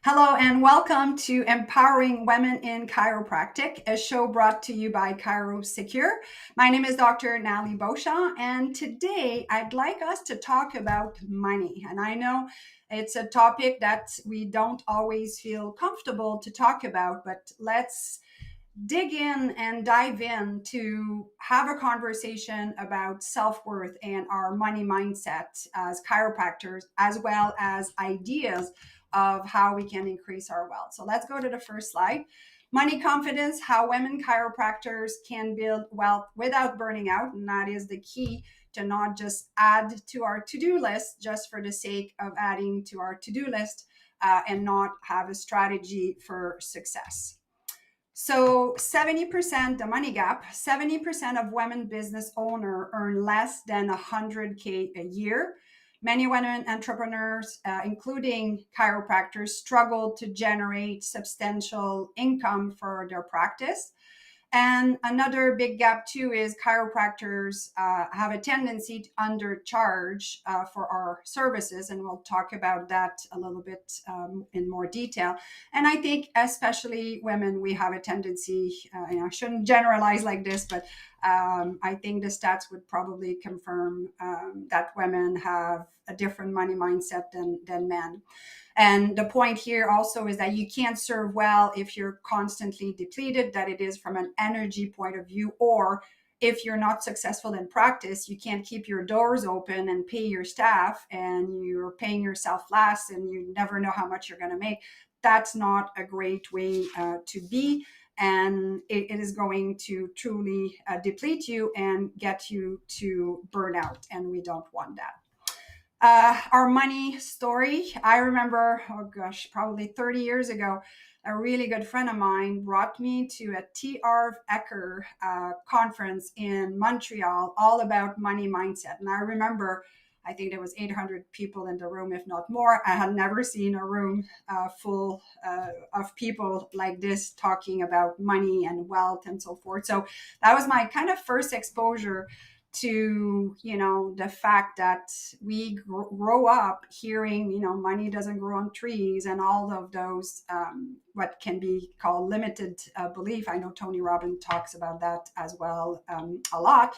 Hello and welcome to Empowering Women in Chiropractic, a show brought to you by ChiroSecure. My name is Dr. Nali Beauchamp, and today I'd like us to talk about money. And I know it's a topic that we don't always feel comfortable to talk about, but let's dig in and dive in to have a conversation about self-worth and our money mindset as chiropractors, as well as ideas of how we can increase our wealth. So let's go to the first slide. Money confidence, how women chiropractors can build wealth without burning out. And that is the key, to not just add to our to-do list just for the sake of adding to our to-do list, and not have a strategy for success. So 70%, the money gap, 70% of women business owner earn less than 100K a year. Many women entrepreneurs, including chiropractors, struggle to generate substantial income for their practice. And another big gap too is chiropractors have a tendency to undercharge for our services, and we'll talk about that a little bit in more detail. And I think especially women, we have a tendency. I shouldn't generalize like this, but I think the stats would probably confirm that women have a different money mindset than men. And the point here also is that you can't serve well if you're constantly depleted, that it is from an energy point of view, or if you're not successful in practice, you can't keep your doors open and pay your staff, and you're paying yourself last and you never know how much you're going to make. That's not a great way to be. And it is going to truly deplete you and get you to burnout. And we don't want that. Our money story. I remember, oh gosh, probably 30 years ago, a really good friend of mine brought me to a T. Harv Eker conference in Montreal, all about money mindset. And I remember, I think there was 800 people in the room, if not more. I had never seen a room full of people like this talking about money and wealth and so forth. So that was my kind of first exposure to the fact that we grow up hearing money doesn't grow on trees, and all of those what can be called limited belief. I know Tony Robbins talks about that as well, a lot.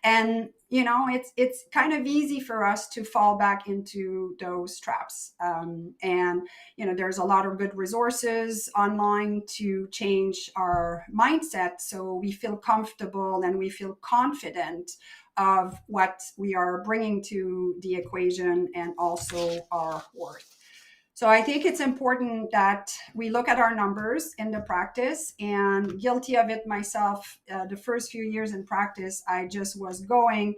And it's kind of easy for us to fall back into those traps. And there's a lot of good resources online to change our mindset, so we feel comfortable and we feel confident of what we are bringing to the equation, and also our worth. So I think it's important that we look at our numbers in the practice, and guilty of it myself. The first few years in practice, I just was going,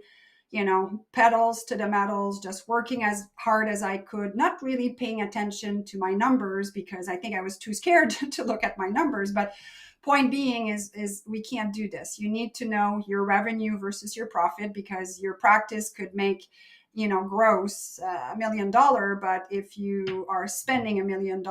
pedals to the metals, just working as hard as I could, not really paying attention to my numbers because I think I was too scared to look at my numbers. But point being is we can't do this. You need to know your revenue versus your profit, because your practice could make gross $1 million, but if you are spending $1 million,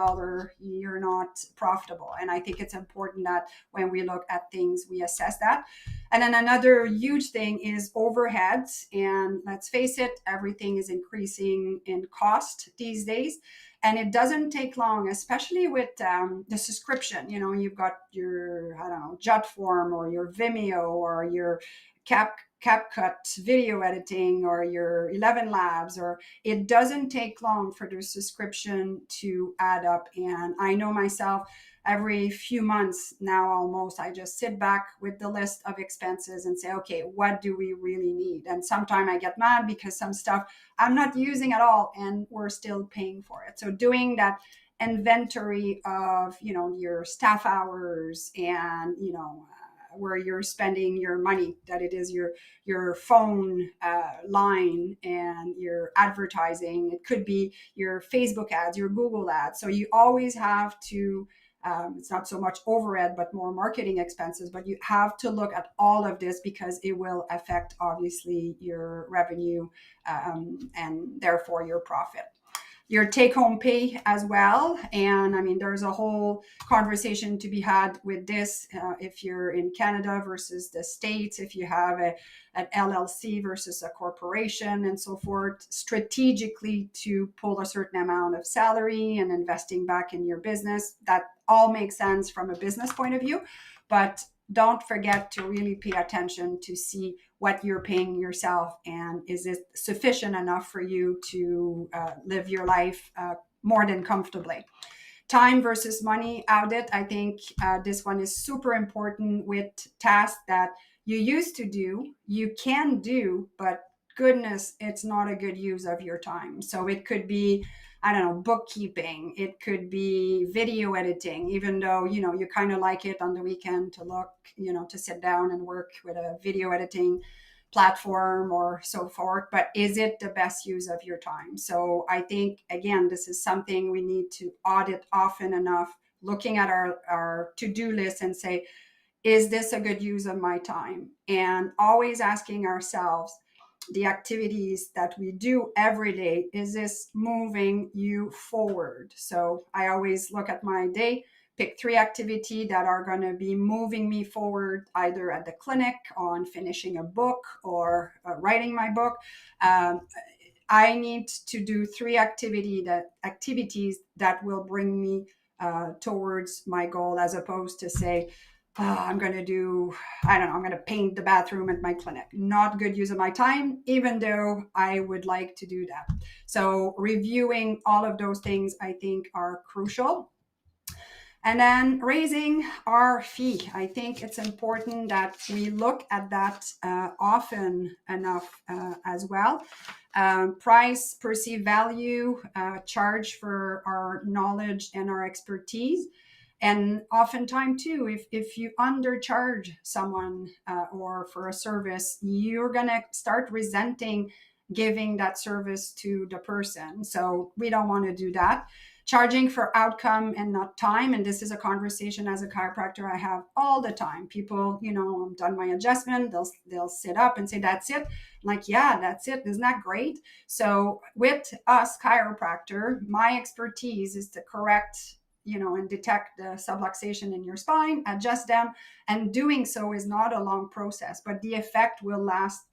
you're not profitable. And I think it's important that when we look at things, we assess that. And then another huge thing is overheads. And let's face it, everything is increasing in cost these days. And it doesn't take long, especially with the subscription. You've got your, I don't know, Jotform or your Vimeo or your CapCut video editing or your 11 Labs, or it doesn't take long for the subscription to add up. And I know myself, every few months now almost, I just sit back with the list of expenses and say, okay, what do we really need? And sometimes I get mad because some stuff I'm not using at all and we're still paying for it. So doing that inventory of your staff hours, and where you're spending your money, that it is your phone line and your advertising. It could be your Facebook ads, your Google ads. So you always have to, it's not so much overhead but more marketing expenses, but you have to look at all of this because it will affect obviously your revenue, and therefore your profit. your take home pay as well. And I mean, there's a whole conversation to be had with this, if you're in Canada versus the States, if you have an LLC versus a corporation and so forth, strategically to pull a certain amount of salary and investing back in your business. That all makes sense from a business point of view. But don't forget to really pay attention to see what you're paying yourself, and is it sufficient enough for you to live your life more than comfortably. Time versus money audit. I think this one is super important with tasks that you used to do, you can do, but goodness, it's not a good use of your time. So it could be, I don't know, bookkeeping. It could be video editing, even though, you kind of like it on the weekend to look, to sit down and work with a video editing platform or so forth. But is it the best use of your time? So I think, again, this is something we need to audit often enough, looking at our to-do list and say, is this a good use of my time? And always asking ourselves, the activities that we do every day, is this moving you forward? So I always look at my day, pick 3 activities that are going to be moving me forward, either at the clinic, on finishing a book, or writing my book. I need to do 3 activities that will bring me towards my goal, as opposed to say, I'm going to do, I don't know, I'm going to paint the bathroom at my clinic. Not good use of my time, even though I would like to do that. So reviewing all of those things, I think, are crucial. And then raising our fee. I think it's important that we look at that often enough as well. Price, perceived value, charge for our knowledge and our expertise. And oftentimes too, if you undercharge someone or for a service, you're going to start resenting giving that service to the person. So we don't want to do that. Charging for outcome and not time. And this is a conversation as a chiropractor I have all the time. People, I'm done my adjustment. They'll sit up and say, that's it. I'm like, yeah, that's it. Isn't that great? So with us chiropractor, my expertise is to correct, and detect the subluxation in your spine, adjust them. And doing so is not a long process, but the effect will last,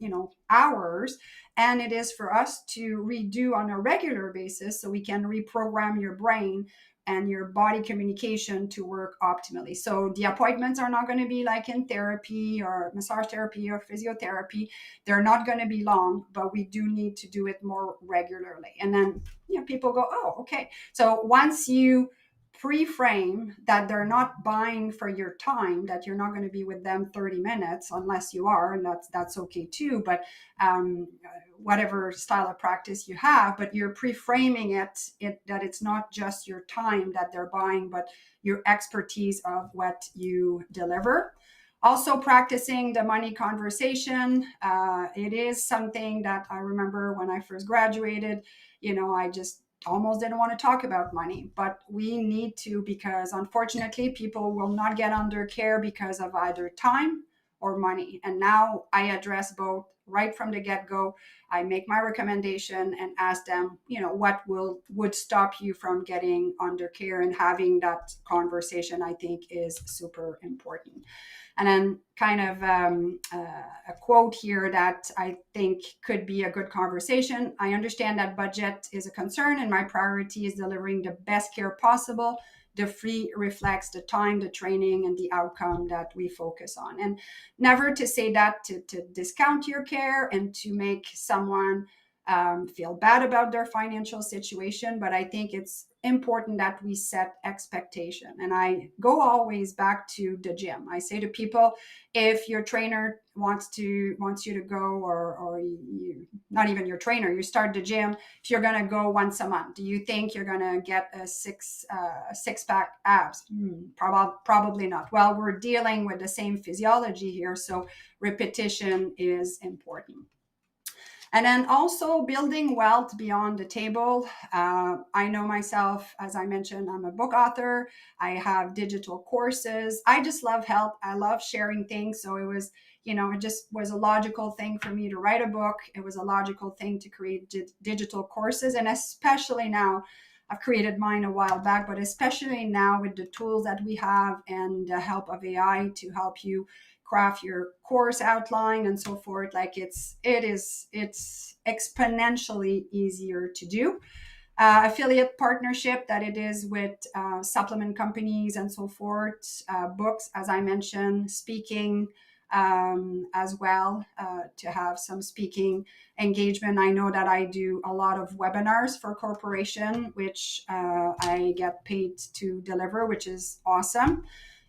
hours. And it is for us to redo on a regular basis so we can reprogram your brain and your body communication to work optimally. So the appointments are not going to be like in therapy or massage therapy or physiotherapy. They're not going to be long, but we do need to do it more regularly. And then, people go, oh, okay. So once you pre-frame that they're not buying for your time, that you're not going to be with them 30 minutes unless you are, and that's okay too, but whatever style of practice you have, but you're pre-framing it that it's not just your time that they're buying, but your expertise of what you deliver. Also practicing the money conversation. It is something that I remember when I first graduated, I just almost didn't want to talk about money, but we need to, because unfortunately people will not get under care because of either time or money. And now I address both right from the get-go. I make my recommendation and ask them, what would stop you from getting under care, and having that conversation, I think, is super important. And then kind of a quote here that I think could be a good conversation. I understand that budget is a concern, and my priority is delivering the best care possible. The fee reflects the time, the training, and the outcome that we focus on. And never to say that to discount your care and to make someone feel bad about their financial situation. But I think it's important that we set expectation. And I go always back to the gym. I say to people, if your trainer wants you to go, or you, not even your trainer, you start the gym, if you're going to go once a month, do you think you're going to get a six pack abs? Probably not. Well, we're dealing with the same physiology here, so repetition is important. And then also building wealth beyond the table. I know myself, as I mentioned, I'm a book author. I have digital courses. I just love help. I love sharing things. So it was, it just was a logical thing for me to write a book. It was a logical thing to create digital courses. And especially now, I've created mine a while back, but especially now with the tools that we have and the help of AI to help you craft your course outline and so forth, like it's exponentially easier to do. Affiliate partnership that it is with supplement companies and so forth, books, as I mentioned, speaking as well, to have some speaking engagement. I know that I do a lot of webinars for corporation, which I get paid to deliver, which is awesome.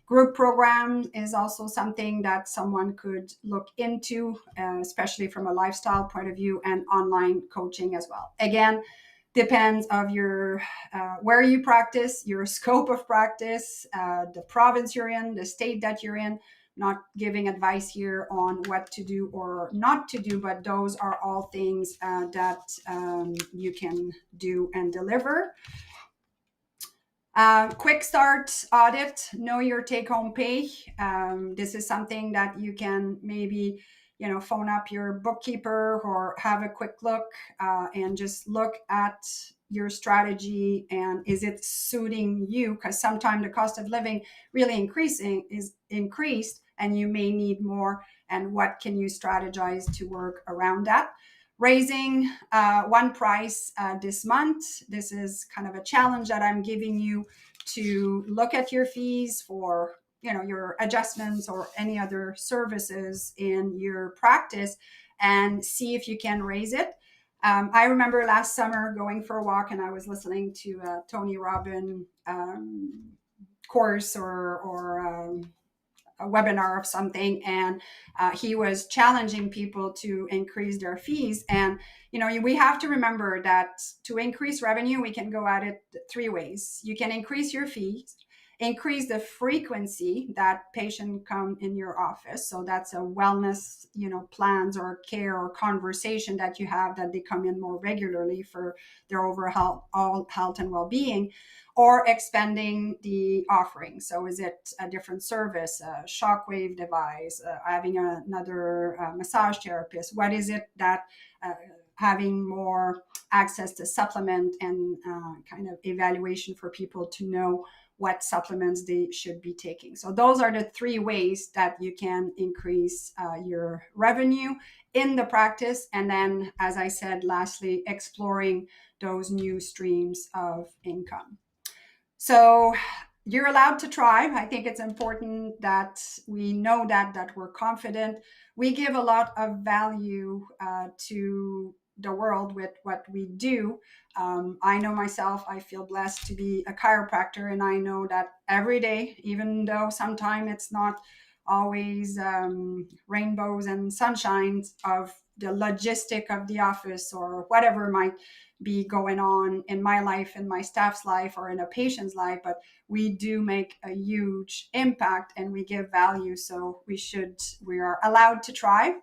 Group program is also something that someone could look into, especially from a lifestyle point of view, and online coaching as well. Again, depends of your where you practice, your scope of practice, the province you're in, the state that you're in. Not giving advice here on what to do or not to do, but those are all things that you can do and deliver. Quick start audit, know your take home pay. This is something that you can maybe, phone up your bookkeeper or have a quick look and just look at your strategy and is it suiting you? Because sometimes the cost of living really increased and you may need more. And what can you strategize to work around that? Raising one price this month. This is kind of a challenge that I'm giving you to look at your fees for your adjustments or any other services in your practice and see if you can raise it. I remember last summer going for a walk and I was listening to a Tony Robbins course or a webinar of something, and he was challenging people to increase their fees. And we have to remember that to increase revenue, we can go at it three ways. You can increase your fees, increase the frequency that patient come in your office. So that's a wellness, plans or care or conversation that you have, that they come in more regularly for their overall health and well-being, or expanding the offering. So is it a different service, a shockwave device, having another massage therapist? What is it that having more access to supplement and kind of evaluation for people to know what supplements they should be taking. So those are the three ways that you can increase your revenue in the practice. And then, as I said, lastly, exploring those new streams of income. So you're allowed to try. I think it's important that we know that we're confident. We give a lot of value to the world with what we do. I know myself, I feel blessed to be a chiropractor, and I know that every day, even though sometimes it's not always rainbows and sunshines of the logistic of the office or whatever might be going on in my life, in my staff's life, or in a patient's life, but we do make a huge impact and we give value. So we are allowed to try.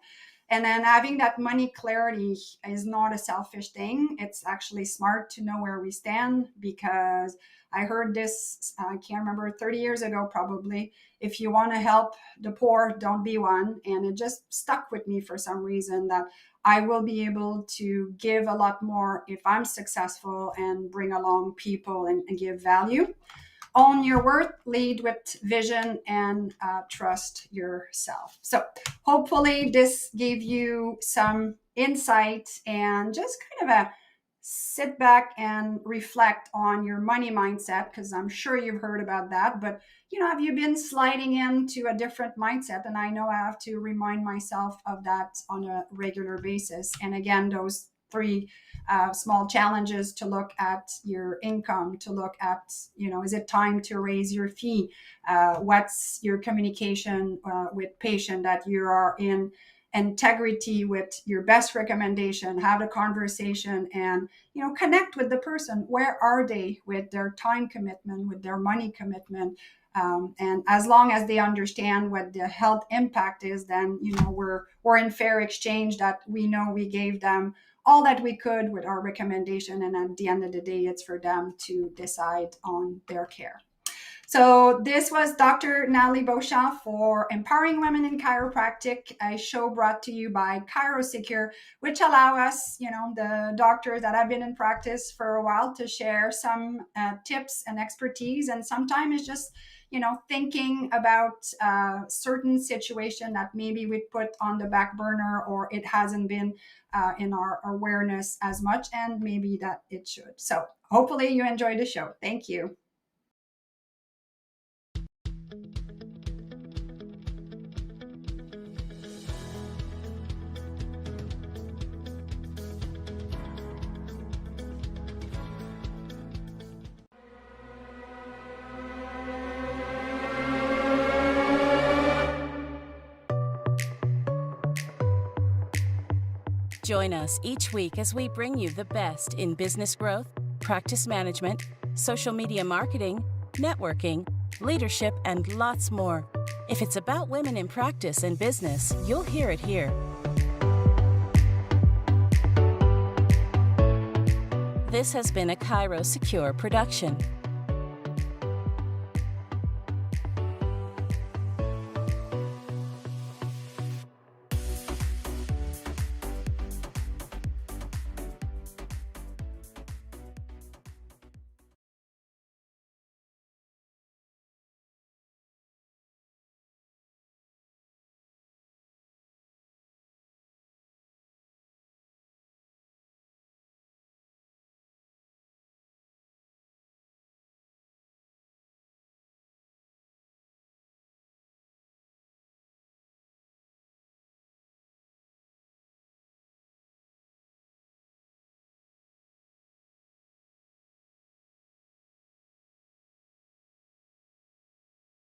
And then having that money clarity is not a selfish thing. It's actually smart to know where we stand, because I heard this, I can't remember, 30 years ago, probably. If you want to help the poor, don't be one. And it just stuck with me for some reason, that I will be able to give a lot more if I'm successful and bring along people and give value. Own your worth, lead with vision, and trust yourself. So hopefully this gave you some insight and just kind of a sit back and reflect on your money mindset, because I'm sure you've heard about that. But have you been sliding into a different mindset? And I know I have to remind myself of that on a regular basis. And again, those three small challenges: to look at your income, to look at, is it time to raise your fee? What's your communication with patient, that you are in integrity with your best recommendation, have a conversation, and connect with the person. Where are they with their time commitment, with their money commitment? And as long as they understand what the health impact is, then we're in fair exchange, that we know we gave them all that we could with our recommendation, and at the end of the day, it's for them to decide on their care. So this was Dr. Natalie Beauchamp for Empowering Women in Chiropractic, a show brought to you by ChiroSecure, which allow us, the doctors that have been in practice for a while, to share some tips and expertise. And sometimes it's just, thinking about certain situation that maybe we put on the back burner, or it hasn't been in our awareness as much, and maybe that it should. So hopefully you enjoyed the show. Thank you. Join us each week as we bring you the best in business growth, practice management, social media marketing, networking, leadership, and lots more. If it's about women in practice and business, you'll hear it here. This has been a ChiroSecure production.